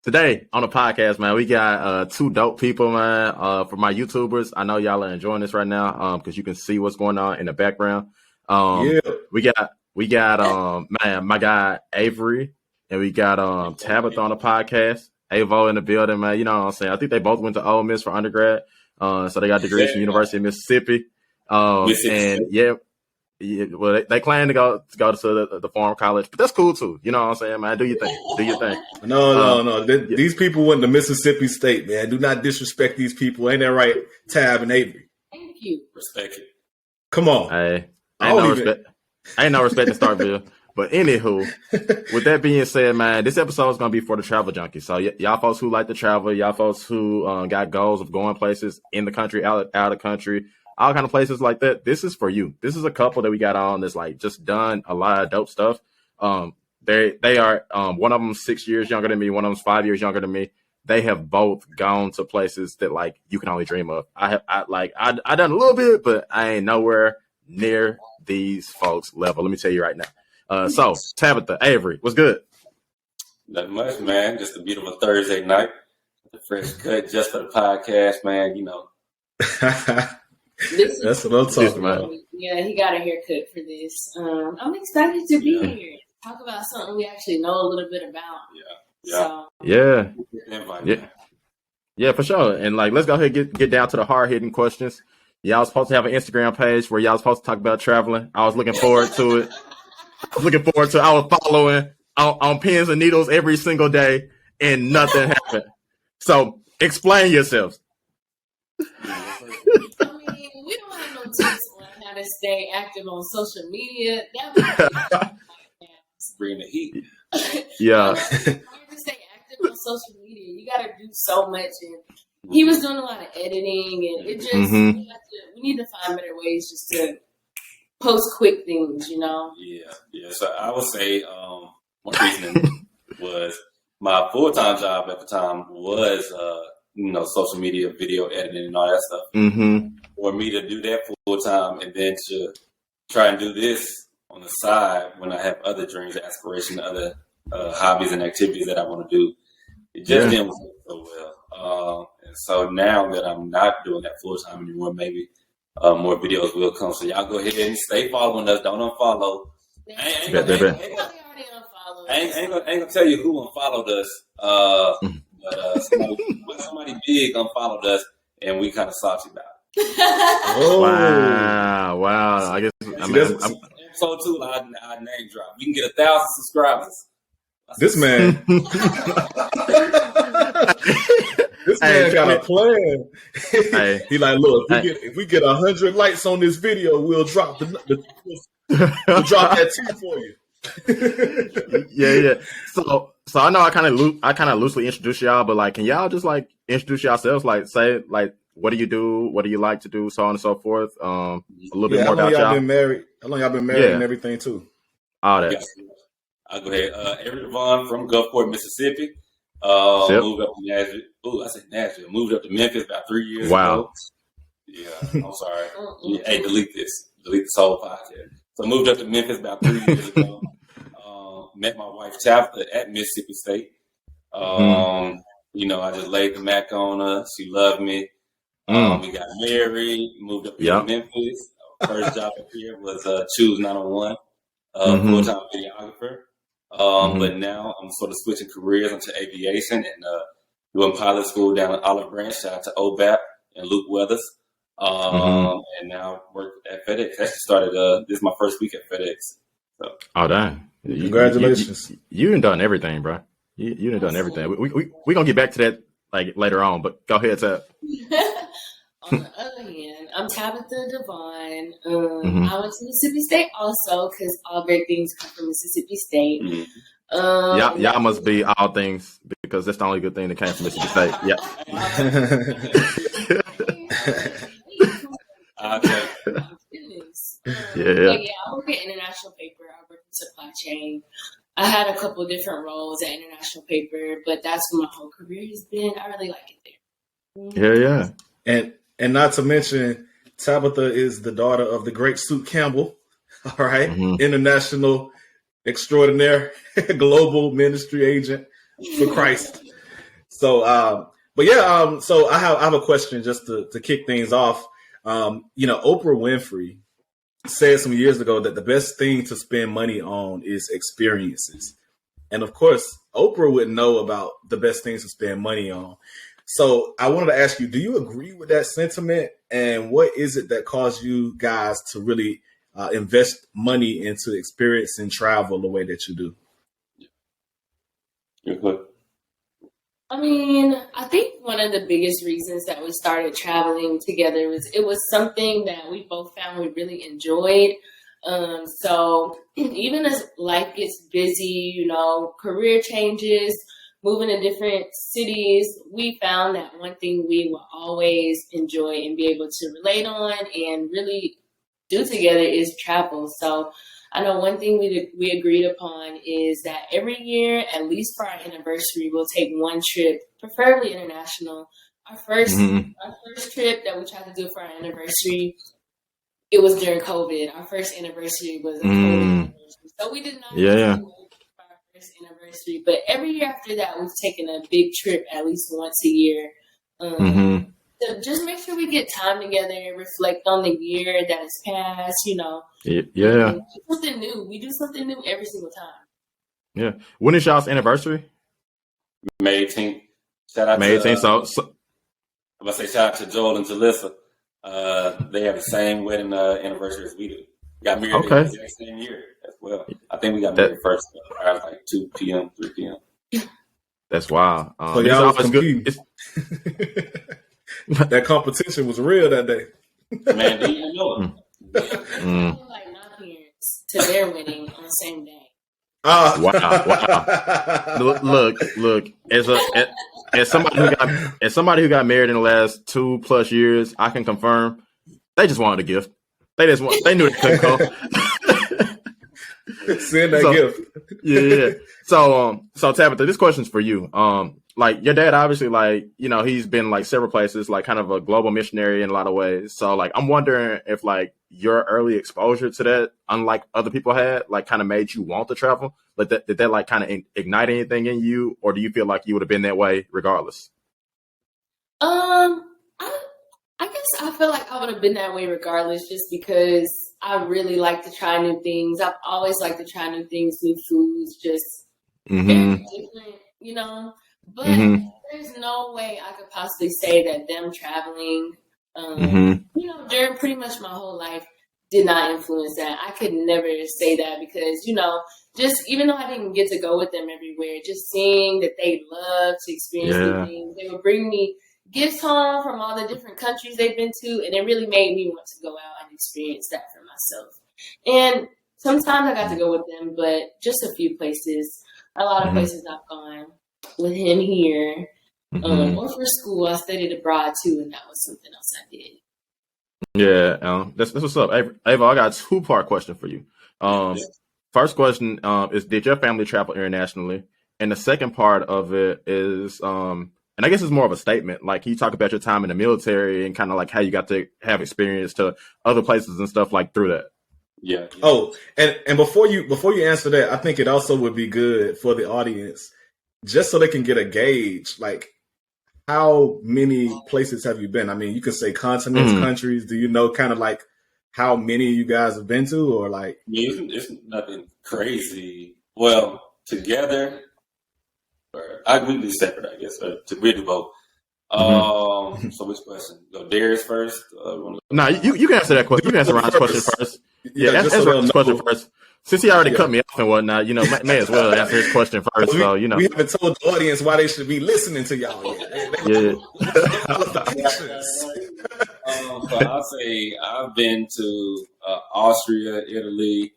Today on the podcast, man, we got two dope people, man. For my YouTubers, I know y'all are enjoying this right now, because you can see what's going on in the background. Yeah. we got man, my guy Avery, and we got Tabitha on the podcast. Avo in the building, man. You know what I'm saying? I think they both went to Ole Miss for undergrad, so they got degrees from University of Mississippi. And well, they claim to go to the farm college, but that's cool too. You know what I'm saying, man? Do your thing. No. These people went to Mississippi State, man. Do not disrespect these people. Ain't that right, Tab and Avery? Thank you. Respect it. Come on. Hey, ain't no respect in Starkville. But anywho, with that being said, man, this episode is gonna be for the travel junkies. So y'all folks who like to travel, y'all folks who got goals of going places in the country, out of the country, all kind of places like that. This is for you. This is a couple that we got on that's like just done a lot of dope stuff. They are one of them 6 years younger than me, one of them's 5 years younger than me. They have both gone to places that like you can only dream of. I done a little bit, but I ain't nowhere near these folks' level. Let me tell you right now. So Tabitha, Avery, what's good? Nothing much, man. Just a beautiful Thursday night. The fresh cut just for the podcast, man. You know. That's what I'm talking about. Yeah, he got a haircut for this. I'm excited to be here. Talk about something we actually know a little bit about. Yeah, for sure. And like, let's go ahead and get down to the hard hitting questions. Y'all was supposed to have an Instagram page where y'all was supposed to talk about traveling. I was looking forward to it. I was following on pins and needles every single day, and nothing happened. So explain yourselves. I mean, we don't have no tips on how to stay active on social media. That would bring the heat. Yeah. To stay active on social media, you got to do so much. And he was doing a lot of editing, and it just we need to find better ways just to post quick things, you know. Yeah. So I would say one reason was my full-time job at the time was social media, video editing, and all that stuff. Mm-hmm. For me to do that full-time and then to try and do this on the side when I have other dreams, aspirations, other hobbies and activities that I want to do, it just didn't work so well. And so now that I'm not doing that full-time anymore, maybe more videos will come. So y'all go ahead and stay following us. Don't unfollow. I ain't gonna tell you who unfollowed us. But somebody big unfollowed us, and we kind of salty about it. Wow. I guess I'm so too. I name drop. We can get 1,000 subscribers. This man. This man got a plan. He like, look, if we get 100 likes on this video, we'll drop we'll drop that T for you. Yeah. So I know I kind of loosely introduce y'all, but like, can y'all just like introduce yourselves? Like, say like, what do you do? What do you like to do? So on and so forth. A little bit more about y'all. How long y'all been married and everything too? All that. Yeah. I'll go ahead. Avery DeVaughn from Gulfport, Mississippi. Moved up to Nashville. Oh, I said Nashville. Moved up to Memphis about 3 years ago. Yeah, I'm sorry. Hey, delete this. Delete this whole podcast. So moved up to Memphis about 3 years ago. Met my wife Tabitha at Mississippi State. I just laid the Mac on her. She loved me. We got married. Moved up here to Memphis. First job up here was Choose 901, full-time videographer. But now I'm sort of switching careers into aviation and doing pilot school down at Olive Branch. Shout out to OBAP and Luke Weathers. And now work at FedEx. Actually started, this is my first week at FedEx. So. Oh, dang. Congratulations. You done done everything, bro. You done done everything. We going to get back to that like later on, but go ahead, Tab. On the other hand, I'm Tabitha DeVaughn. I went to Mississippi State also because all great things come from Mississippi State. Y'all must be all things because that's the only good thing that came from Mississippi State. Yeah. I work at International Paper. I work in supply chain. I had a couple different roles at International Paper, but that's what my whole career has been. I really like it there. Yeah. And not to mention, Tabitha is the daughter of the great Sue Campbell. All right. International extraordinaire, global ministry agent for Christ. So I have a question just to kick things off. Oprah Winfrey said some years ago that the best thing to spend money on is experiences. And of course, Oprah would know about the best things to spend money on. So I wanted to ask you, do you agree with that sentiment? And what is it that caused you guys to really invest money into experience and travel the way that you do? I mean, I think one of the biggest reasons that we started traveling together was it was something that we both found we really enjoyed. So even as life gets busy, career changes, moving to different cities, we found that one thing we will always enjoy and be able to relate on and really do together is travel. So I know one thing we agreed upon is that every year, at least for our anniversary, we'll take one trip, preferably international. Our first trip that we tried to do for our anniversary, it was during COVID. Our first anniversary was a COVID anniversary. So we did not for our first anniversary. But every year after that, we've taken a big trip at least once a year. So just make sure we get time together, reflect on the year that has passed, Yeah. Do something new. We do something new every single time. Yeah. When is y'all's anniversary? May 18th. Shout out May 18th. I'm going to say shout out to Joel and Jalissa. They have the same wedding anniversary as we do. Got married the exact same year as well. I think we got married first around like 2 p.m., 3 p.m. That's wild. So y'all was good. That competition was real that day. Man, do you know it? Like my parents to their wedding on the same day. Wow. Look. As somebody who got married in the last 2+ years, I can confirm they just wanted a gift. They knew they couldn't come. Send that gift. Yeah. So Tabitha, this question's for you. Like your dad, obviously, like, he's been like several places, like kind of a global missionary in a lot of ways. So like, I'm wondering if like your early exposure to that, unlike other people had, like kind of made you want to travel. But did that like kind of ignite anything in you, or do you feel like you would have been that way regardless? I guess I feel like I would have been that way regardless, just because I really like to try new things. I've always liked to try new things, new foods, just very different, But there's no way I could possibly say that them traveling, during pretty much my whole life did not influence that. I could never say that because, just even though I didn't get to go with them everywhere, just seeing that they love to experience new things. They would bring me gifts home from all the different countries they've been to, and it really made me want to go out and experience that for myself. And sometimes I got to go with them, but just a few places. A lot of places I've gone with him here, or for school. I studied abroad too, and that was something else I did. Yeah, that's what's up. Ava, I got a 2-part question for you. First question is, did your family travel internationally? And the second part of it is, and I guess it's more of a statement. Like, can you talk about your time in the military and kind of like how you got to have experience to other places and stuff like through that? Yeah. Oh, and before you answer that, I think it also would be good for the audience, just so they can get a gauge, like, how many places have you been? I mean, you could say continents, countries. Do you know kind of like how many you guys have been to, or like? It's nothing crazy. Well, together, or we do separate, I guess. We do both. So which question? Go Darius first? No, you can answer that question. You can answer Ron's question first. Yeah, answer Ron's question first. Since he already cut me off and whatnot, may as well answer his question first. So, we haven't told the audience why they should be listening to y'all yet. So I'll say I've been to Austria, Italy,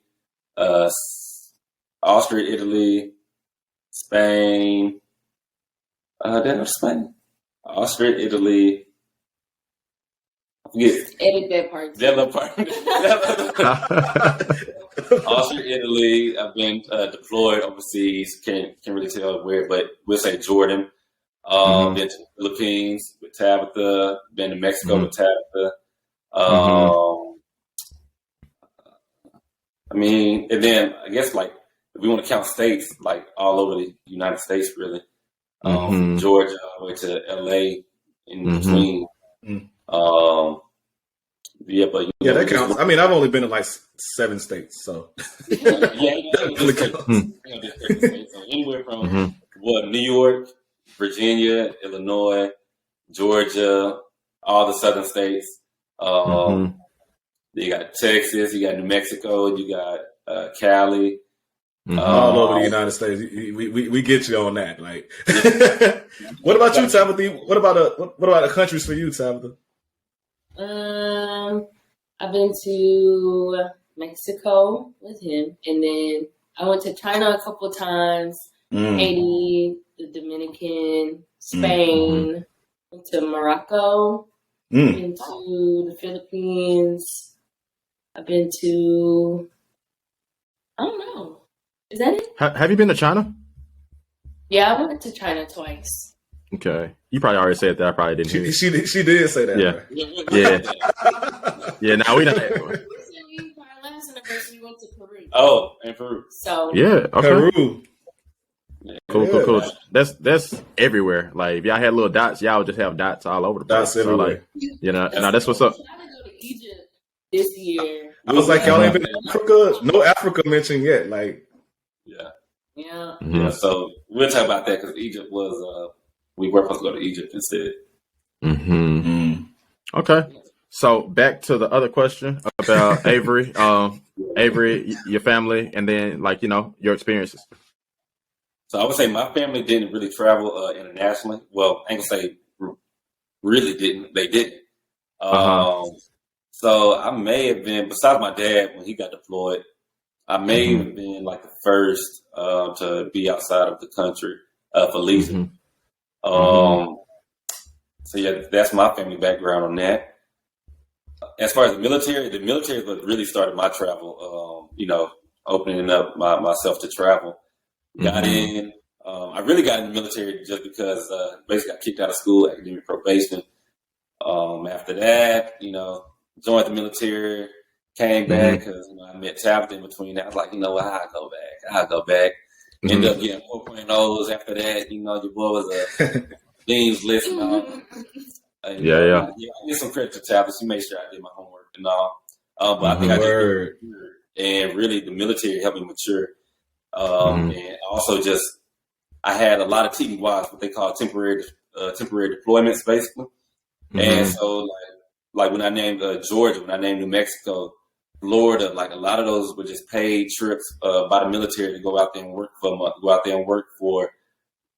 Spain. Spain, Austria, Italy. Edit that part. Austria, Italy. I've been deployed overseas. Can't really tell where, but we'll say Jordan. Been to the Philippines with Tabitha. Been to Mexico with Tabitha. I mean, and then I guess like if we want to count states, like all over the United States, really. from Georgia all the way to LA in between. Yeah, but that counts. I mean, I've only been in like 7 states, so So anywhere from New York, Virginia, Illinois, Georgia, all the southern states. You got Texas, you got New Mexico, you got Cali. All over the United States. We get you on that. Like, what about you, Tabitha? What about the countries for you, Tabitha? I've been to Mexico with him, and then I went to China a couple times, Haiti, the Dominican, Spain, went to Morocco, been to the Philippines. I've been to, I don't know. Is that it? Have you been to China? Yeah, I went to China twice. Okay. You probably already said that. I probably didn't hear you. She did say that. Yeah. Yeah, now we know. Our last anniversary, we went to Peru. Oh, and Peru. So yeah, okay. Peru. Cool. That's everywhere. Like if y'all had little dots, y'all would just have dots all over the place. Dots everywhere. So, like, that's what's up. I gotta go to Egypt this year. I was like, y'all ain't been to Africa? No Africa mentioned yet. Like, Yeah. So we'll talk about that because Egypt was. We were supposed to go to Egypt instead. Okay. So back to the other question about Avery. Avery, your family, and then your experiences. So I would say my family didn't really travel internationally. Well, I ain't gonna say really didn't. They didn't. So I may have been, besides my dad when he got deployed, I may have been like the first to be outside of the country for leisure. So yeah, that's my family background on that. As far as the military is what really started my travel. Opening up myself to travel. Got in. I really got in the military just because basically got kicked out of school, academic probation. After that, joined the military, came back because I met Tabitha in between. I was like, I'll go back. Ended up getting 4.0s after that. Your boy was a dean's list and all. I get some credit to Tabitha. She made sure I did my homework and all. But I think I did. And really, the military helped me mature. And also just, I had a lot of TDYs, what they call temporary deployments, basically. And so, like when I named Georgia, when I named New Mexico, Florida, like a lot of those were just paid trips by the military to go out there and work for a month, go out there and work for,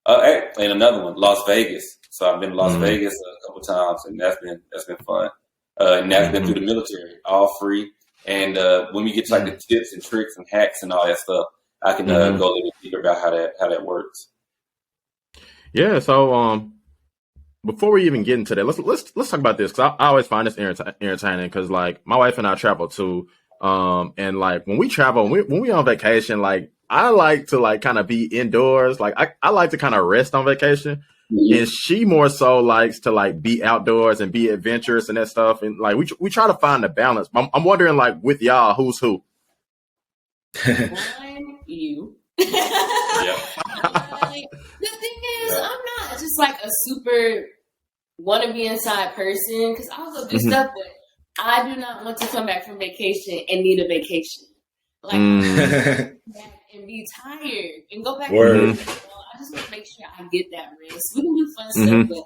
and another one, Las Vegas. So I've been to Las Vegas a couple times, and that's been fun. And that's been through the military, all free. And when we get to like the tips and tricks and hacks and all that stuff, I can go a little deeper about how that works. Yeah. So before we even get into that, let's talk about this because I always find this entertaining because like my wife and I travel too, and like when we travel, when we on vacation, like I like to like kind of be indoors, like I like to kind of rest on vacation, and she more so likes to like be outdoors and be adventurous and that stuff, and like we try to find the balance. I'm wondering like with y'all, who's who? I'm you. The thing is, I'm not just like a super want to be inside person because I'll go do stuff, but I do not want to come back from vacation and need a vacation. Like, and be tired and go back to I just want to make sure I get that rest. We can do fun stuff, but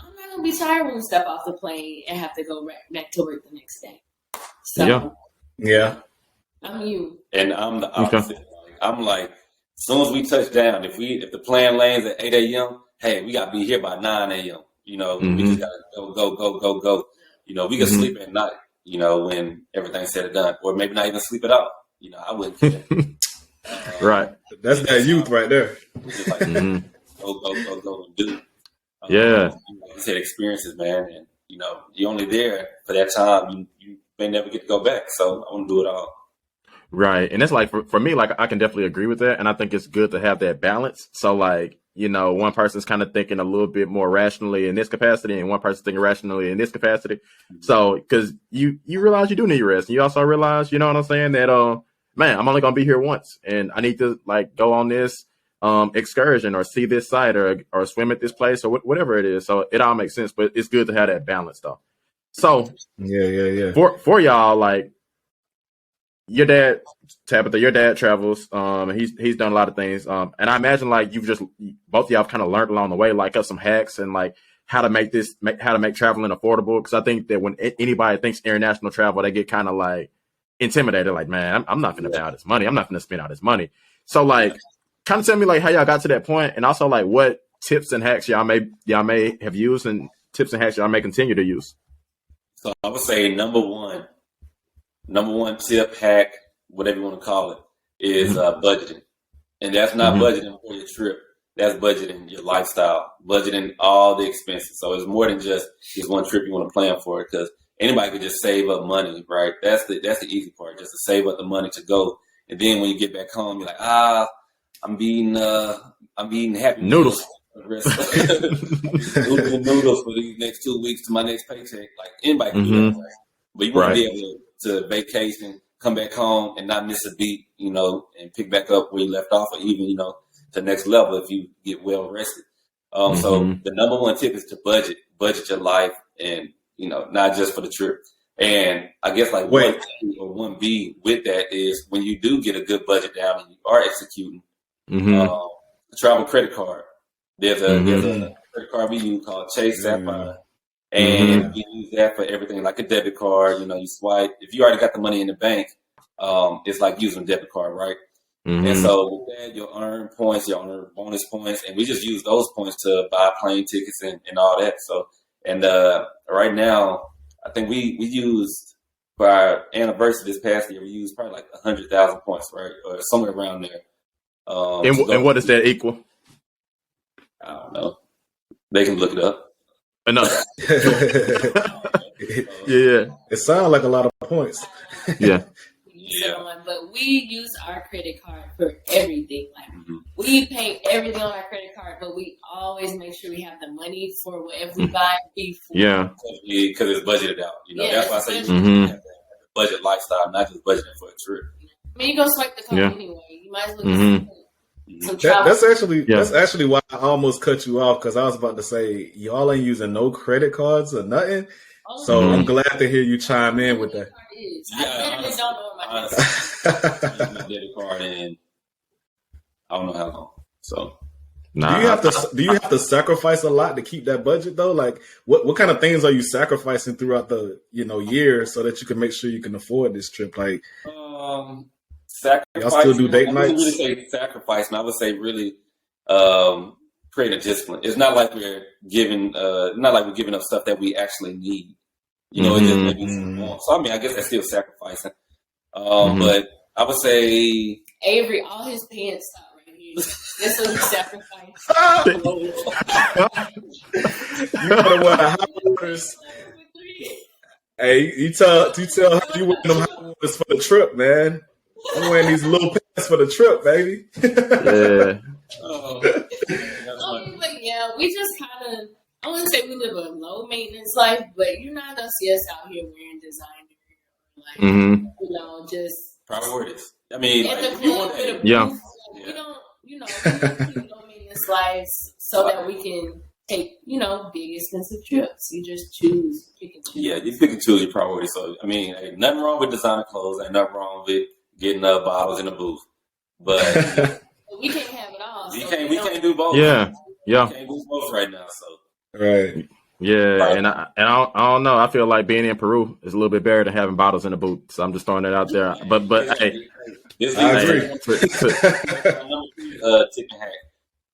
I'm not going to be tired when we step off the plane and have to go back to work the next day. So, yeah. I'm you. And I'm the opposite. I'm like, as soon as we touch down, if the plane lands at 8 a.m., hey, we got to be here by 9 a.m. We just got to go. We can sleep at night, when everything's said and done. Or maybe not even sleep at all. I wouldn't care. Right. That's that youth right there. Just like, go and do. Yeah. You said experiences, man. And, you're only there for that time. You may never get to go back. So I want to do it all. Right. And it's like, for me, like, I can definitely agree with that. And I think it's good to have that balance. So, like, one person's kind of thinking a little bit more rationally in this capacity and one person's thinking rationally in this capacity. So, because you realize you do need rest. And you also realize, you know what I'm saying, that, man, I'm only going to be here once and I need to, like, go on this excursion or see this site or swim at this place or whatever it is. So it all makes sense, but it's good to have that balance though. So yeah. For y'all, like your dad, Tabitha, your dad travels. He's done a lot of things. And I imagine like both of y'all have kind of learned along the way, like some hacks and like how to make traveling affordable. Because I think that when anybody thinks international travel, they get kind of like intimidated. Like, man, I'm not going to pay all this money. I'm not going to spend all this money. So like, kind of tell me like how y'all got to that point, and also like what tips and hacks y'all may have used, and tips and hacks y'all may continue to use. So I would say number one tip, hack, whatever you want to call it, is budgeting. And that's not budgeting for your trip. That's budgeting your lifestyle, budgeting all the expenses. So it's more than just this one trip you want to plan for, because anybody could just save up money, right? That's the easy part, just to save up the money to go. And then when you get back home, you're like, I'm eating happy noodles. Noodles for these next 2 weeks to my next paycheck. Like anybody can do that, right? But you want to be able to vacation, come back home, and not miss a beat, and pick back up where you left off, or even to the next level if you get well rested. So the number one tip is to budget your life, and not just for the trip. And I guess like 1B with that is when you do get a good budget down and you are executing, a travel credit card. There's a credit card we use called Chase Sapphire, and you use that for everything like a debit card. You swipe. If you already got the money in the bank, it's like using a debit card, right? And so with that, you'll earn points, you'll earn bonus points, and we just use those points to buy plane tickets and all that. So, and right now, I think we used for our anniversary this past year, we used probably like 100,000 points, right, or somewhere around there. And what does that equal? I don't know. They can look it up. Enough. Yeah. It sounds like a lot of points. Yeah. But we use our credit card for everything. Like we pay everything on our credit card, but we always make sure we have the money for whatever we buy before. Yeah. Because it's budgeted out. That's why I say you should have that budget lifestyle, not just budgeting for a trip. I mean, you go swipe the card anyway. You might as well that's actually why I almost cut you off, because I was about to say y'all ain't using no credit cards or nothing. So I'm glad to hear you chime in with that. I literally don't know my debit card in I don't know how long. So do you have to sacrifice a lot to keep that budget though? Like what kind of things are you sacrificing throughout the year so that you can make sure you can afford this trip? Like sacrifice. Y'all still do date nights? I wouldn't really say sacrifice, I would say really create a discipline. It's not like we're giving up stuff that we actually need. It just maybe so I mean I guess that's still sacrificing. But I would say Avery, all his pants stop right here. That's what he sacrificed. You gotta wear the hot waters. Hey, you tell her you wearing them hot waters for the trip, man. I'm wearing these little pants for the trip, baby. But we just kind of, I wouldn't say we live a low maintenance life, but you're not gonna see us out here wearing designer, just priorities. I mean, at the club with a booth. We don't, we live low maintenance lives so that we can take, big expensive trips. You just pick and choose. Yeah, you pick and choose your priorities. So I mean, ain't nothing wrong with designer clothes. Ain't nothing wrong with getting bottles in the booth, but we can't have it all. We can't do both. Yeah. We can't do both right now. So right. Yeah, right. And I don't know. I feel like being in Peru is a little bit better than having bottles in the booth. So I'm just throwing that out there. But hey, I agree. Tip and hack.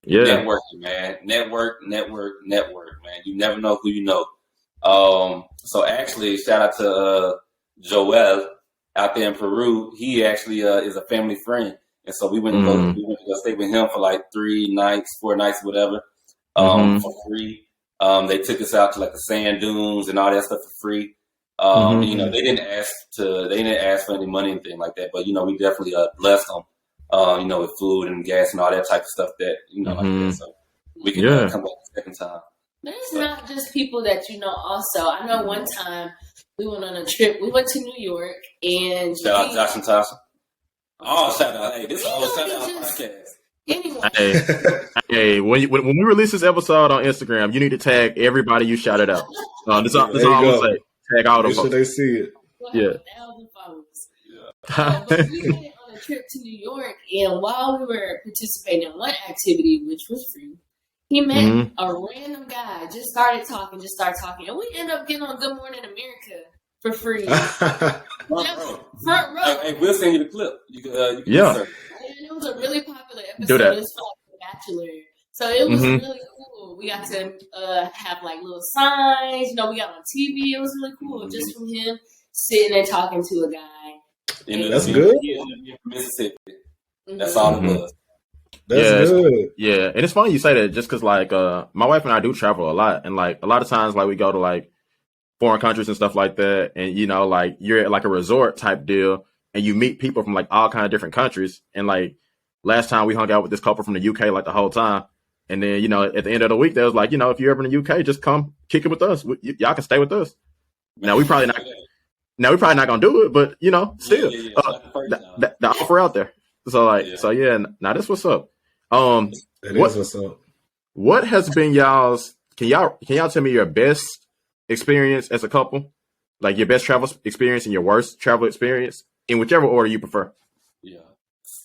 Yeah, networking, man. Network, man. You never know who you know. So actually, shout out to Joel out there in Peru. He actually is a family friend, and so we went to go stay with him for like 4 nights, whatever, for free. They took us out to like the sand dunes and all that stuff for free. They didn't ask for any money and anything like that, but we definitely blessed them, with food and gas and all that type of stuff that like that. So we can come back the second time. But it's not just people that also. I know one time we went on a trip. We went to New York and shout out Josh and Tasha. Oh, shout out! Hey, this is a whole shout out podcast. Anyway. Hey, when we release this episode on Instagram, you need to tag everybody you shouted out. That's all I'm gonna say. Tag all of them. Make sure they see it. Yeah. 1,000 followers. Yeah. But we went on a trip to New York, and while we were participating in one activity, which was free, he met a random guy. Just started talking, and we ended up getting on Good Morning America for free. Front row. Hey, we'll send you the clip. You can yeah. And it was a really popular episode. It was called The Bachelor. So it was really cool. We got to have like little signs. You know, we got on TV. It was really cool just from him sitting and talking to a guy. That's good. Mississippi. That's all it was. That's good. Yeah, and it's funny you say that just because like my wife and I do travel a lot, and like a lot of times like we go to like foreign countries and stuff like that, and you know like you're at like a resort type deal, and you meet people from like all kind of different countries, and like last time we hung out with this couple from the UK like the whole time, and then you know at the end of the week they was like, you know, if you're ever in the UK, just come kick it with us. Y'all can stay with us. Now we probably not gonna do it, but you know still the offer out there. So like so yeah. Now this what's up. What's up. What has been y'all's? Can y'all tell me your best experience as a couple, like your best travel experience and your worst travel experience in whichever order you prefer? Yeah,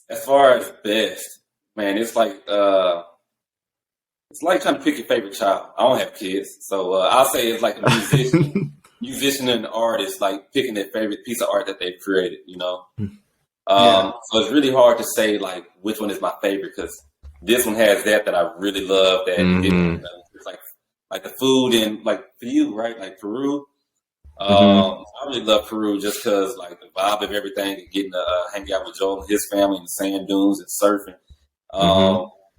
as far as best, man, it's like trying to pick your favorite child. I don't have kids, so I'll say it's like a musician and an artist, like picking their favorite piece of art that they've created. You know, so it's really hard to say like which one is my favorite because this one has that I really love. That it's like the food and like for you, right? Like Peru. I really love Peru just because like the vibe of everything and getting to hang out with Joel and his family in the sand dunes and surfing.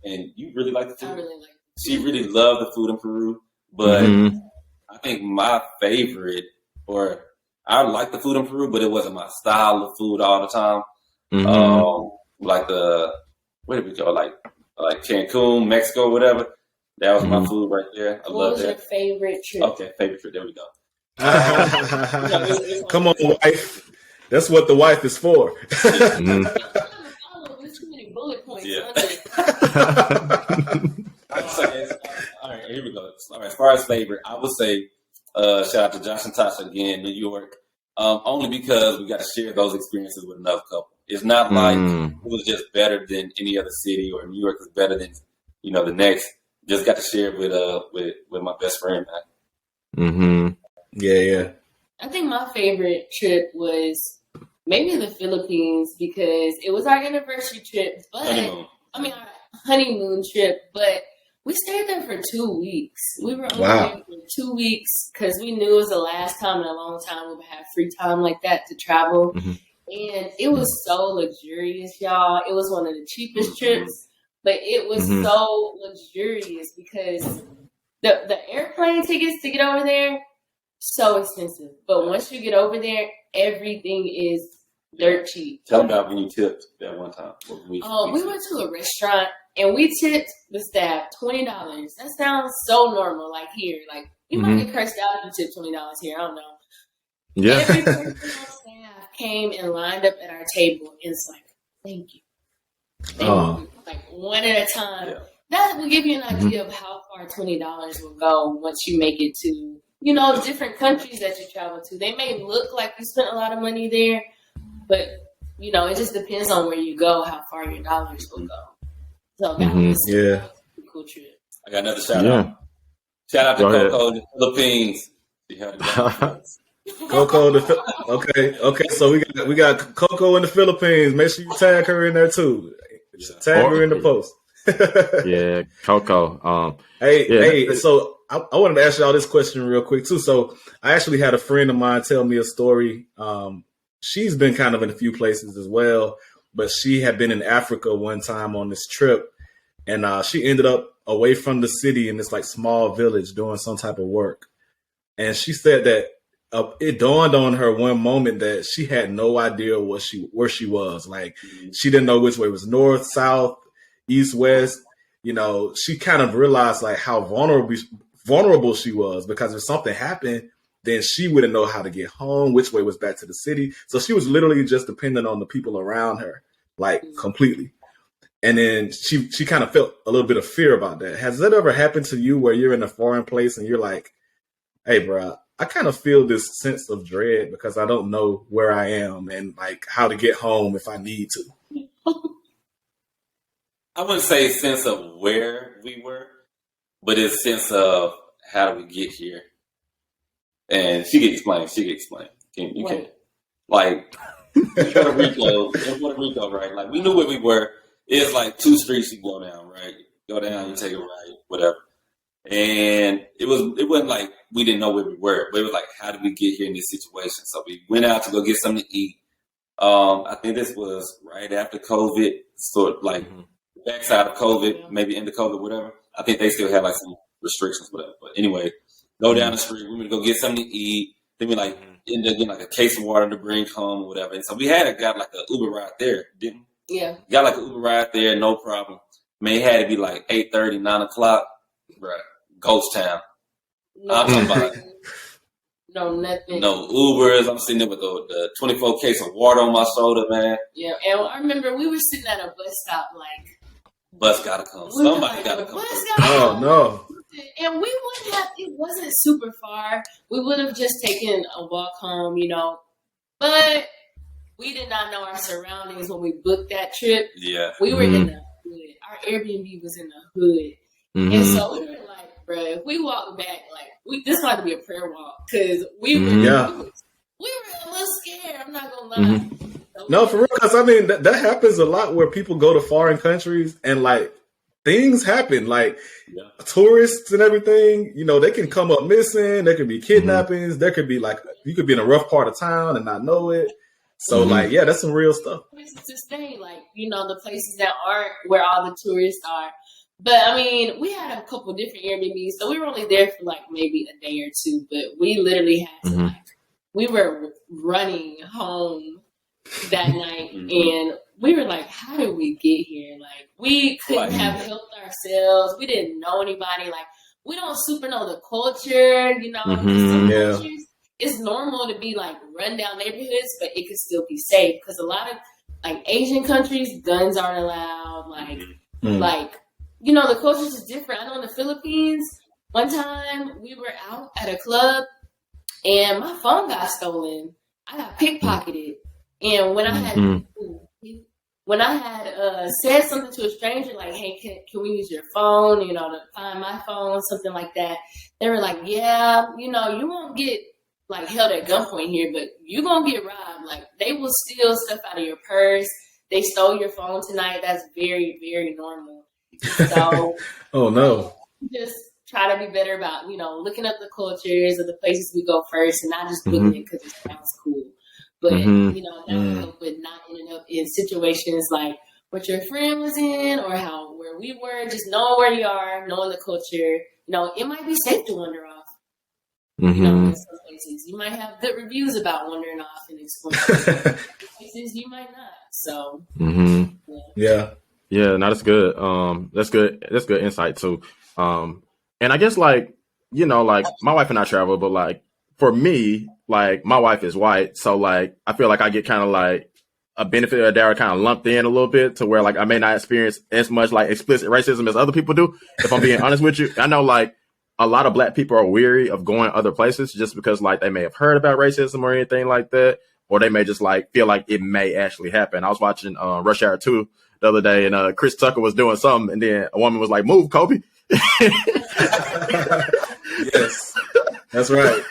And you really like the food. I really like it. She really loved the food in Peru, but I think my favorite, or I like the food in Peru, but it wasn't my style of food all the time. Like where did we go? Like Cancun, Mexico, whatever. That was my food right there. I love that. What was your favorite trip? Okay, favorite trip. There we go. Come on, wife. That's what the wife is for. There's too many bullet points. Yeah. All right, here we go. All right, as far as favorite, I would say shout out to Josh and Tasha again, New York. Only because we got to share those experiences with another couple. It's not like it was just better than any other city or New York is better than the next. Just got to share it with my best friend, man. Yeah. I think my favorite trip was maybe the Philippines because it was our anniversary trip, but our honeymoon trip, but we stayed there for 2 weeks. We were only there for 2 weeks because we knew it was the last time in a long time we would have free time like that to travel. And it was so luxurious, y'all. It was one of the cheapest trips, but it was so luxurious because the airplane tickets to get over there, so expensive. But once you get over there, everything is dirt cheap. Tell me about when you tipped that one time. We went to a restaurant and we tipped the staff $20. That sounds so normal, like here. Like you might get cursed out if you tip $20 here. I don't know. Yeah. Every person on staff came and lined up at our table and it's like, thank you. Thank you. Like one at a time. Yeah. That will give you an idea of how far $20 will go once you make it to, different countries that you travel to. They may look like you spent a lot of money there, but, it just depends on where you go, how far your dollars will go. So that was a cool trip. I got another shout out. Shout out to Coco in the Philippines. Coco, okay. So we got Coco in the Philippines. Make sure you tag her in there too. Tag her in the post. Yeah, Coco. Hey. So I wanted to ask y'all this question real quick too. So I actually had a friend of mine tell me a story. She's been kind of in a few places as well, but she had been in Africa one time on this trip, and she ended up away from the city in this like small village doing some type of work. And she said that it dawned on her one moment that she had no idea where she was. Like she didn't know which way was north, south, east, west. She kind of realized like how vulnerable she was because if something happened, then she wouldn't know how to get home, which way was back to the city. So she was literally just dependent on the people around her, like completely. And then she kind of felt a little bit of fear about that. Has that ever happened to you where you're in a foreign place and you're like, hey, bro, I kind of feel this sense of dread because I don't know where I am and like how to get home if I need to? I wouldn't say a sense of where we were, but it's a sense of how do we get here. And she can explain. You can like in Puerto Rico, right? Like we knew where we were. It's like 2 streets you go down, right? Go down, you take a right, whatever. And it wasn't like we didn't know where we were, but it was like, how did we get here in this situation? So we went out to go get something to eat. I think this was right after COVID, sort of like backside of COVID, maybe into COVID, whatever. I think they still had like some restrictions, whatever. But anyway, go down the street. We went to go get something to eat. Then we like ended up getting like a case of water to bring home or whatever. And so we got like an Uber ride there, didn't we? Yeah. Got like an Uber ride there, no problem. Man, it had to be like 8:30, 9 o'clock. Right. Ghost town. No, I'm talking about no, nothing. No Ubers. I'm sitting there with the 24 case of water on my shoulder, man. Yeah, and I remember we were sitting at a bus stop like, bus gotta come. Somebody gotta come. Oh, no. And we wouldn't have, it wasn't super far. We would have just taken a walk home, but we did not know our surroundings when we booked that trip. Yeah. We were in the hood. Our Airbnb was in the hood. And so we were like, bro, if we walk back, like, this might be a prayer walk because we were a little scared. I'm not going to lie. No, for real. Because, I mean, that happens a lot where people go to foreign countries and, like, things happen. Like, tourists and everything, they can come up missing. There could be kidnappings. There could be, like, you could be in a rough part of town and not know it. So, like, yeah, that's some real stuff. Places to stay, like, the places that aren't where all the tourists are. But, I mean, we had a couple different Airbnbs, so we were only there for, like, maybe a day or two. But we literally had to, we were running home that night, and we were like, how did we get here? Like, we couldn't have helped ourselves. We didn't know anybody. Like, we don't super know the culture, Some cultures, it's normal to be, like, run-down neighborhoods, but it could still be safe. Because a lot of, like, Asian countries, guns aren't allowed. Like, the culture is different. I know in the Philippines, one time we were out at a club and my phone got stolen. I got pickpocketed. And when I had said something to a stranger, like, hey, can we use your phone, to find my phone, something like that, they were like, yeah, you won't get, like, held at gunpoint here, but you're going to get robbed. Like, they will steal stuff out of your purse. They stole your phone tonight. That's very, very normal. So, oh no! Just try to be better about looking up the cultures of the places we go first, and not just booking it because it sounds cool. But that will help with not ending up in situations like what your friend was in or where we were. Just knowing where you are, knowing the culture. It might be safe to wander off. In some places you might have good reviews about wandering off and exploring. Places you might not. So yeah. Yeah, no, that's good. That's good. That's good insight too. And I guess like my wife and I travel, but like for me, like my wife is white, so like I feel like I get kind of like a benefit of that kind of lumped in a little bit to where like I may not experience as much like explicit racism as other people do. If I'm being honest with you, I know like a lot of Black people are weary of going other places just because like they may have heard about racism or anything like that, or they may just like feel like it may actually happen. I was watching Rush Hour 2 the other day, and Chris Tucker was doing something, and then a woman was like, "Move, Kobe." Yes, that's right.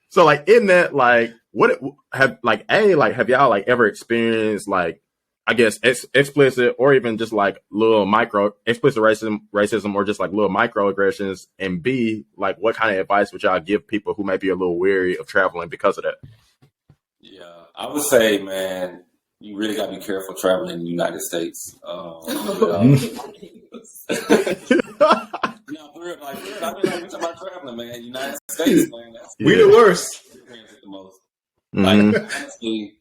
So like in that, like what have y'all like ever experienced like I guess explicit or even just like little micro explicit racism or just like little microaggressions? And B, like what kind of advice would y'all give people who may be a little weary of traveling because of that? Yeah, I would say, man, you really got to be careful traveling in the United States. No, for real, I mean, we talking about traveling, man. United States, man. We the worst. The most. Like, honestly.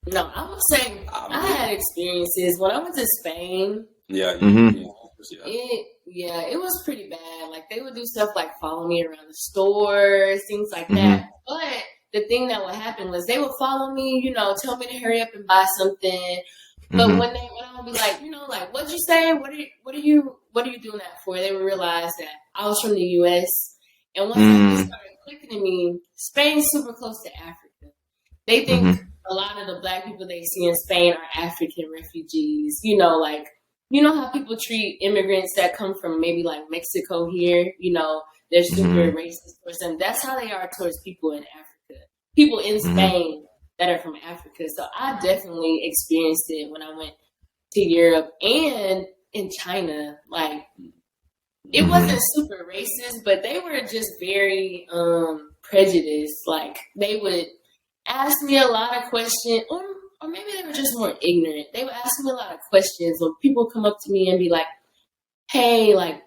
No, I would say I had experiences when I went to Spain. Yeah. It was pretty bad. Like they would do stuff like follow me around the stores, things like that. But the thing that would happen was they would follow me, you know, tell me to hurry up and buy something. But when I would be like, you know, like, what'd you say? What are you doing that for? They would realize that I was from the U.S. And once I started clicking to me, Spain's super close to Africa. They think a lot of the Black people they see in Spain are African refugees. You know, like, you know how people treat immigrants that come from maybe like Mexico here? You know, they're super racist towards them. That's how they are towards people in Africa. People in Spain that are from Africa. So I definitely experienced it when I went to Europe and in China. Like, it wasn't super racist, but they were just very prejudiced. Like, they would ask me a lot of questions, or maybe they were just more ignorant. They would ask me a lot of questions, or people come up to me and be like, hey, like,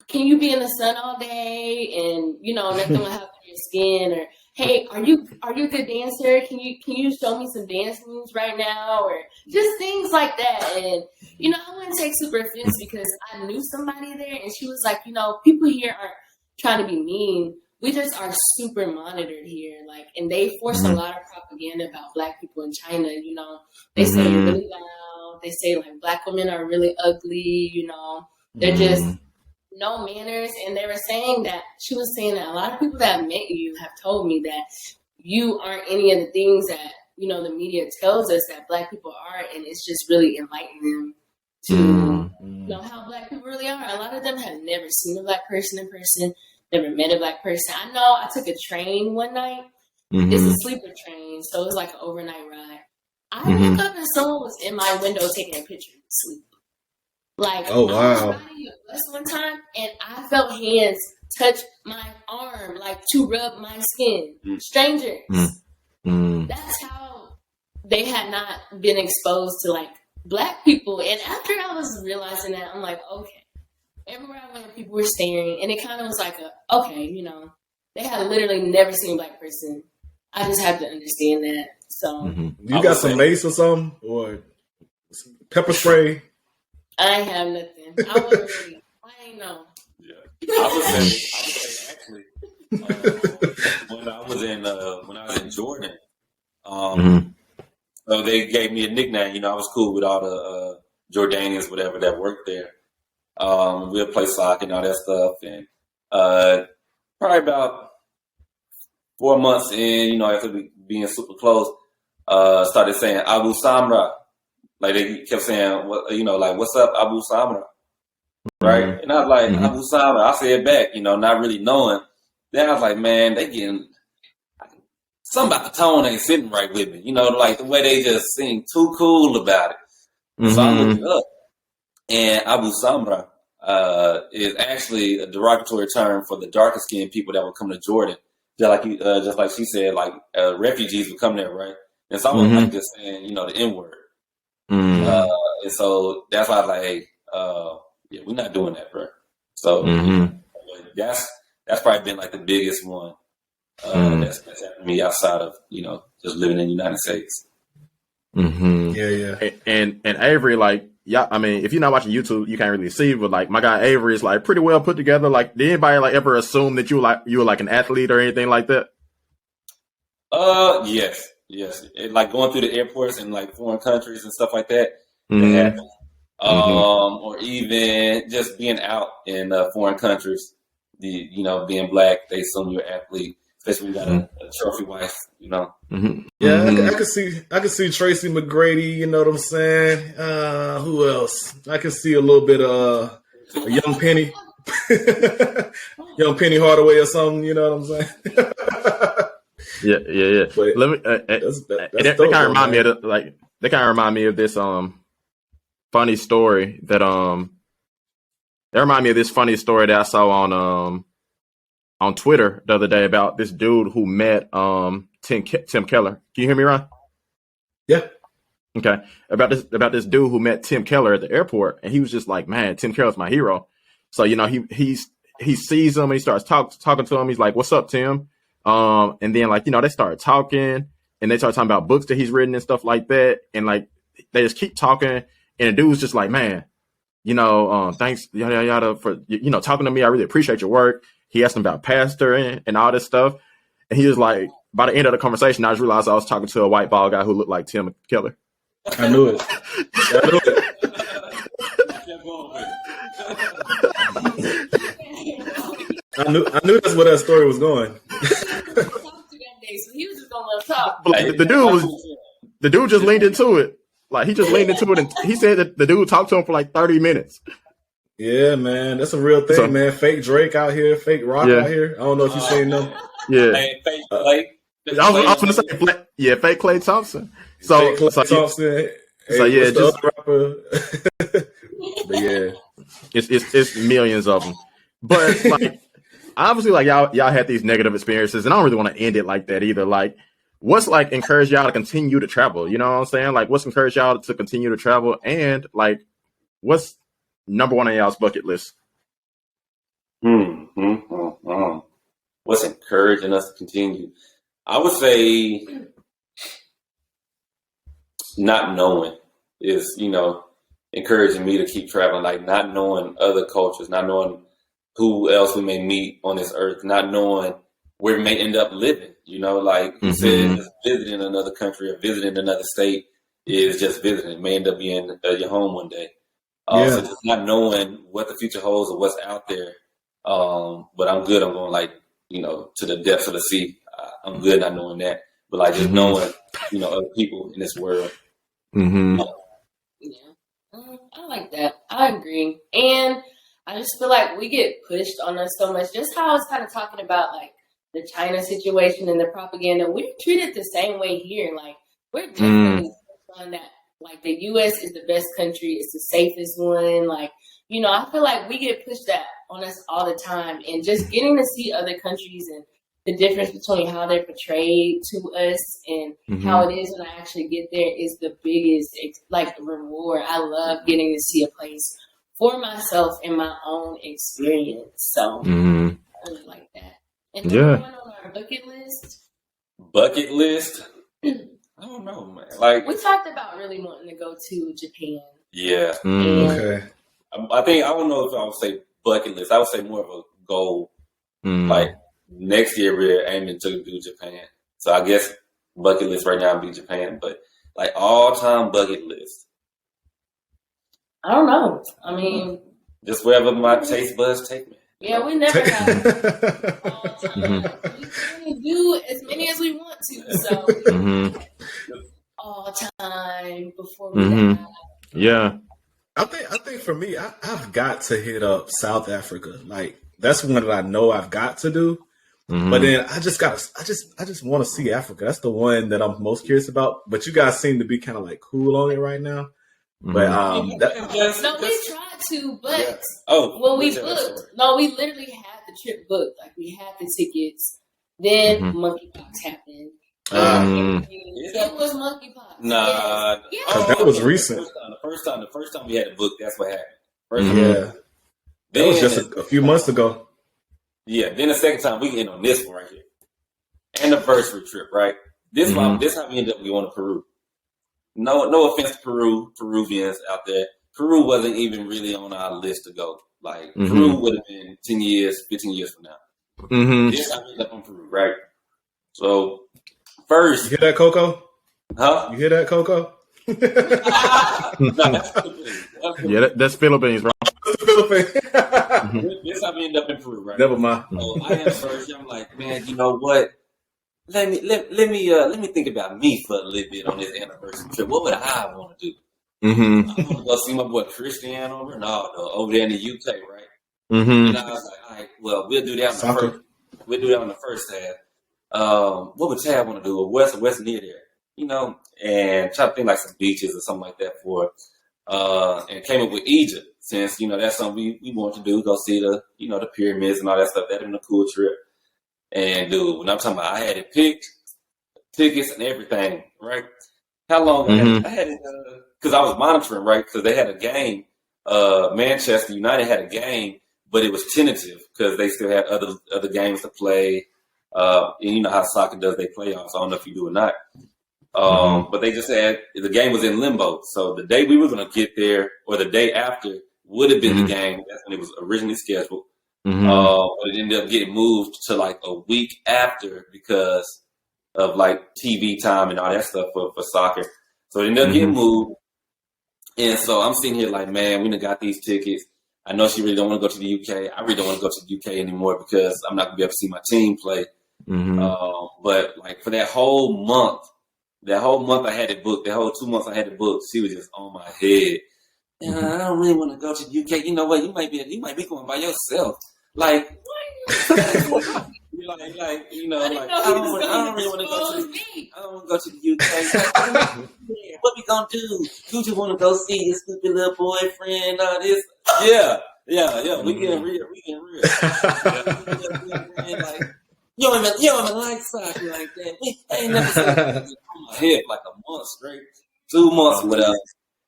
can you be in the sun all day and, you know, nothing will happen to your skin? Or, hey, are you a good dancer? Can you show me some dance moves right now? Or just things like that. And, you know, I wouldn't take super offense because I knew somebody there and she was like, you know, people here aren't trying to be mean. We just are super monitored here. Like, and they force a lot of propaganda about Black people in China. You know, they say you're really loud. They say like Black women are really ugly. You know, they're just no manners. And they were saying that, she was saying that a lot of people that met you have told me that you aren't any of the things that, you know, the media tells us that Black people are. And it's just really enlightening them to know how Black people really are. A lot of them have never seen a Black person in person, never met a Black person. I know I took a train one night. It's a sleeper train, so it was like an overnight ride. I woke up and someone was in my window taking a picture of sleep. Like, oh wow! I was riding a bus one time, and I felt hands touch my arm, like to rub my skin. Strangers. That's how they had not been exposed to like Black people. And after I was realizing that, I'm like, okay. Everywhere I went, people were staring, and it kind of was like, okay, you know, they had literally never seen a Black person. I just have to understand that. So, you got some mace or something, or pepper spray? I ain't have nothing. I wasn't ready. I ain't know. Yeah, I was actually when I was in Jordan. So they gave me a nickname. You know, I was cool with all the Jordanians, whatever, that worked there. We'll play soccer and all that stuff. And probably about 4 months in, you know, after being super close, started saying Abu Samra. Like, they kept saying, what, you know, like, what's up, Abu Samra? Right? And I was like, Abu Samra. I said back, you know, not really knowing. Then I was like, man, they getting something about the tone ain't sitting right with me. You know, like the way they just seem too cool about it. So I looked it up. And Abu Samra is actually a derogatory term for the darker skinned people that would come to Jordan. Just like she said, like refugees would come there, right? And so I was like just saying, you know, the N word. And so that's why I was like, hey, yeah, we're not doing that, bro. So that's probably been like the biggest one that's happened to me outside of, you know, just living in the United States. Yeah. And Avery, like, yeah, I mean, if you're not watching YouTube, you can't really see, but like my guy Avery is like pretty well put together. Like, did anybody like ever assume that you were like an athlete or anything like that? Yes. Like going through the airports in like foreign countries and stuff like that. That happens. Or even just being out in foreign countries. You know, being Black, they assume you're an athlete, especially when you got a trophy wife. You know. Yeah, I could see Tracy McGrady. You know what I'm saying? Who else? I can see a little bit of Young Penny, Young Penny Hardaway or something. You know what I'm saying? Yeah. But let me. They kind of remind me of they kind of remind me of this funny story that They remind me of this funny story that I saw on Twitter the other day about this dude who met Tim Keller. Can you hear me, Ron? Yeah. Okay. About this dude who met Tim Keller at the airport, and he was just like, man, Tim Keller's my hero. So, you know, he sees him and he starts talking to him. He's like, what's up, Tim? And then, like, you know, they start talking and they start talking about books that he's written and stuff like that. And like, they just keep talking. And the dude's just like, man, you know, thanks, yada, yada, for, you know, talking to me. I really appreciate your work. He asked him about pastor and all this stuff. And he was like, by the end of the conversation, I just realized I was talking to a white bald guy who looked like Tim Keller. I knew it. I knew that's where that story was going. So he was just gonna let talk. But like, the dude just leaned into it. Like he just leaned into it, and he said that the dude talked to him for like 30 minutes. Yeah, man, that's a real thing, man. Fake Drake out here, fake Rock out here. I don't know if you've seen them. Yeah, fake Clay. I was gonna say, fake Klay Thompson. So, Klay Thompson. So yeah, just rapper. But yeah, it's millions of them. But like, obviously, like y'all had these negative experiences, and I don't really want to end it like that either. Like, what's like encouraged y'all to continue to travel? You know what I'm saying? Like, what's encouraged y'all to continue to travel, and like, what's number one on y'all's bucket list? What's encouraging us to continue? I would say not knowing is, encouraging me to keep traveling. Like not knowing other cultures, not knowing who else we may meet on this earth, not knowing where we may end up living. Like you said, just visiting another country or visiting another state is just visiting. It may end up being your home one day. So just not knowing what the future holds or what's out there. But I'm good. I'm going to the depths of the sea. I'm good not knowing that. But like just knowing, other people in this world. Yeah. I like that. I agree. And I just feel like we get pushed on us so much. Just how I was kind of talking about like the China situation and the propaganda. We're treated the same way here. Like we're definitely on that. Like the U.S. is the best country. It's the safest one. Like, I feel like we get pushed that on us all the time. And just getting to see other countries and the difference between how they're portrayed to us and how it is when I actually get there is the biggest, reward. I love getting to see a place for myself in my own experience. So, I really like that. And then one on our bucket list. Bucket list? I don't know, man. Like we talked about really wanting to go to Japan. Yeah. Okay. I don't know if I would say bucket list. I would say more of a goal. Like next year we're aiming to do Japan. So I guess bucket list right now would be Japan. But like all time bucket list. I don't know. I mean, just wherever my taste buds take me. Yeah, we never have all time. We can do as many as we want to. So all time before we die. Yeah. I think for me, I've got to hit up South Africa. Like that's one that I know I've got to do. But then I just want to see Africa. That's the one that I'm most curious about. But you guys seem to be kind of like cool on it right now. But no, we tried to, but when we booked, we literally had the trip booked. Like we had the tickets. Then monkeypox happened. It was monkeypox. Nah, that was recent. The first time we had to book, that's what happened. That was just a few months ago. Yeah, then the second time we get on this one right here, anniversary trip, right? This how we ended up going to Peru. No offense to Peruvians out there. Peru wasn't even really on our list to go. Like Peru would have been 10 years, 15 years from now. This I ended up in Peru, right? So first, you hear that, Coco? Huh? You hear that, Coco? No, that's Philippines. Yeah, that's Philippines, bro. This how we end up in Peru, right? Never mind. So I am first. I'm like, man, you know what? Let me think about me for a little bit on this anniversary trip. What would I want to do? I want to go see my boy Cristiano Ronaldo over there in the UK, right? And I was like, all right, well, we'll do that on the first half. What would Tab want to do? What's near there? And try to think like some beaches or something like that for and came up with Egypt since, that's something we want to do, go see the pyramids and all that stuff. That'd been a cool trip. And dude, when I'm talking about I had it picked, tickets and everything, right? How long I had it, because I was monitoring, right? Because they had a game, Manchester United had a game, but it was tentative because they still had other games to play. And you know how soccer does, they playoffs. I don't know if you do or not. But they just had, the game was in limbo. So the day we were going to get there or the day after would have been the game. That's when it was originally scheduled. But it ended up getting moved to like a week after because of like TV time and all that stuff for soccer. So it ended up getting moved. And so I'm sitting here like, man, we done got these tickets. I know she really don't want to go to the UK. I really don't want to go to the UK anymore because I'm not going to be able to see my team play. But like for that whole month I had it booked. That whole 2 months I had it booked. She was just on my head. And I don't really want to go to the UK. You know what? You might be going by yourself. Like, like you know, like I don't really want to go to the. I don't want to go to the UK. What we gonna do? You just want to go see your stupid little boyfriend? All this. Yeah. We getting real. Like, you don't even like soccer like that. I ain't never seen it on my head like a month straight, 2 months, whatever.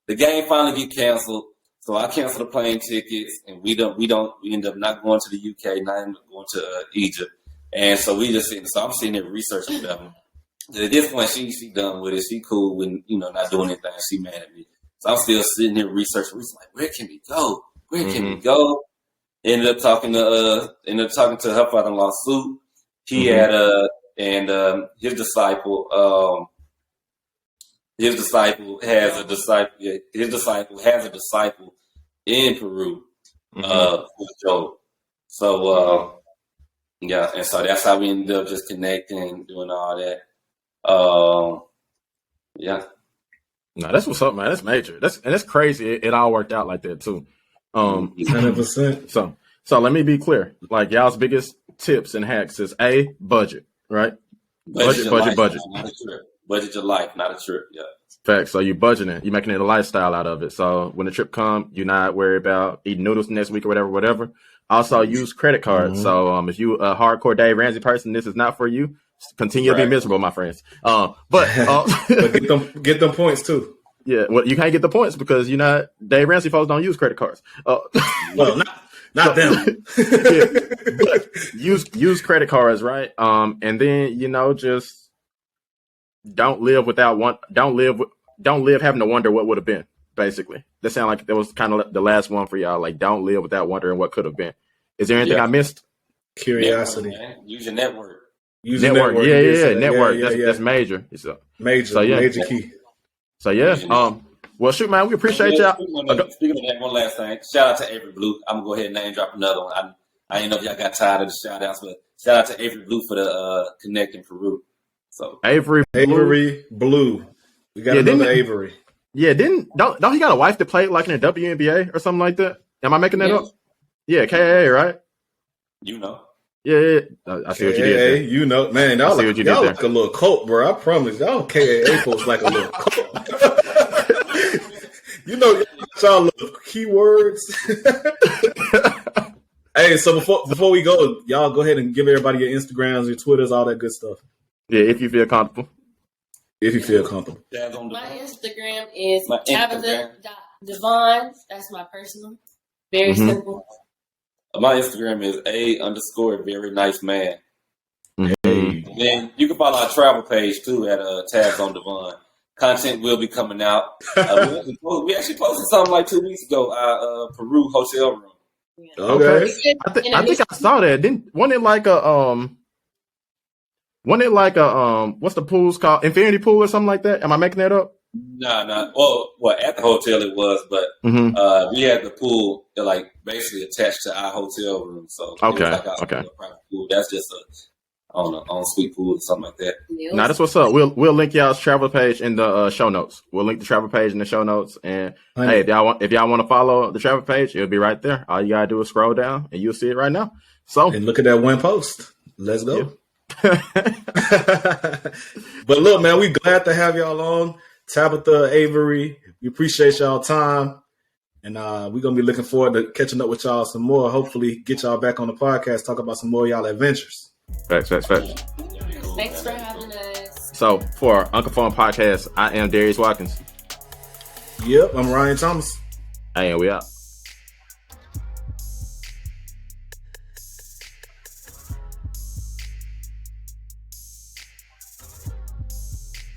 The game finally get canceled, so I canceled the plane tickets, and we end up not going to the UK, not even going to Egypt, and so we just sitting. So I'm sitting there researching them. At this point, she done with it. She cool with not doing anything. She mad at me, so I'm still sitting here researching. Like, where can we go? Where can we go? Ended up talking to her father-in-law, Sue. He had his disciple has a disciple in Peru, with Joe. So and so that's how we ended up just connecting, doing all that. No, that's what's up, man. That's major. That's crazy. It all worked out like that too. 100%. So let me be clear. Like y'all's biggest tips and hacks is budget, right? Budget. Not a trip. Budget your life, not a trip. Yeah. Facts. So you budgeting, you making it a lifestyle out of it. So when the trip comes, you're not worried about eating noodles next week or whatever. Also use credit cards. So if you a hardcore Dave Ramsey person, this is not for you. Continue to be miserable, my friends. But get them points too. Yeah, well, you can't get the points because Dave Ramsey folks don't use credit cards. Well, not them. But use credit cards, right? And then just don't live having to wonder what would have been. Basically, that sound like that was kind of the last one for y'all. Like, don't live without wondering what could have been. Is there anything I missed? Curiosity. Use your network. Network. Network. That's major. It's major key. So well, shoot, man, we appreciate y'all. Speaking of that, one last thing. Shout out to Avery Blue. I'm gonna go ahead and name drop another one. I didn't know if y'all got tired of the shout outs, but shout out to Avery Blue for the Connect in Peru. So Avery Blue. We got another Avery. Yeah, don't he got a wife that played like in the WNBA or something like that? Am I making that up? Yeah, KAA, right? Yeah. I see what you did there. Man, y'all like a little cult, bro. I promise. Y'all KAA folks like a little cult. Y'all little keywords. Hey, so before we go, y'all go ahead and give everybody your Instagrams, your Twitters, all that good stuff. Yeah, if you feel comfortable. My Instagram is Tabitha DeVaughn. That's my personal. Very simple. My Instagram is _very nice man. Hey. And then you can follow our travel page too at Tabs on DeVaughn. Content will be coming out. We actually posted something like 2 weeks ago. Our Peru hotel room. Yeah. Okay. I think I saw that. Wasn't it like a what's the pool's called? Infinity pool or something like that? Am I making that up? No. Well, at the hotel it was, but we had the pool like basically attached to our hotel room. So it was like our private pool. That's just on an ensuite pool or something like that. Now that's what's up. We'll link y'all's travel page in the show notes. We'll link the travel page in the show notes. And hey, if y'all want to follow the travel page, it'll be right there. All you gotta do is scroll down and you'll see it right now. So and look at that one post. Let's go. Yeah. But look, man, we glad to have y'all on. Tabitha, Avery, we appreciate y'all time. And we're going to be looking forward to catching up with y'all some more. Hopefully get y'all back on the podcast, talk about some more of y'all adventures. Facts. Thanks for having us. So for Uncle Phone Podcast, I am Darius Watkins. Yep, I'm Ryan Thomas. And we out.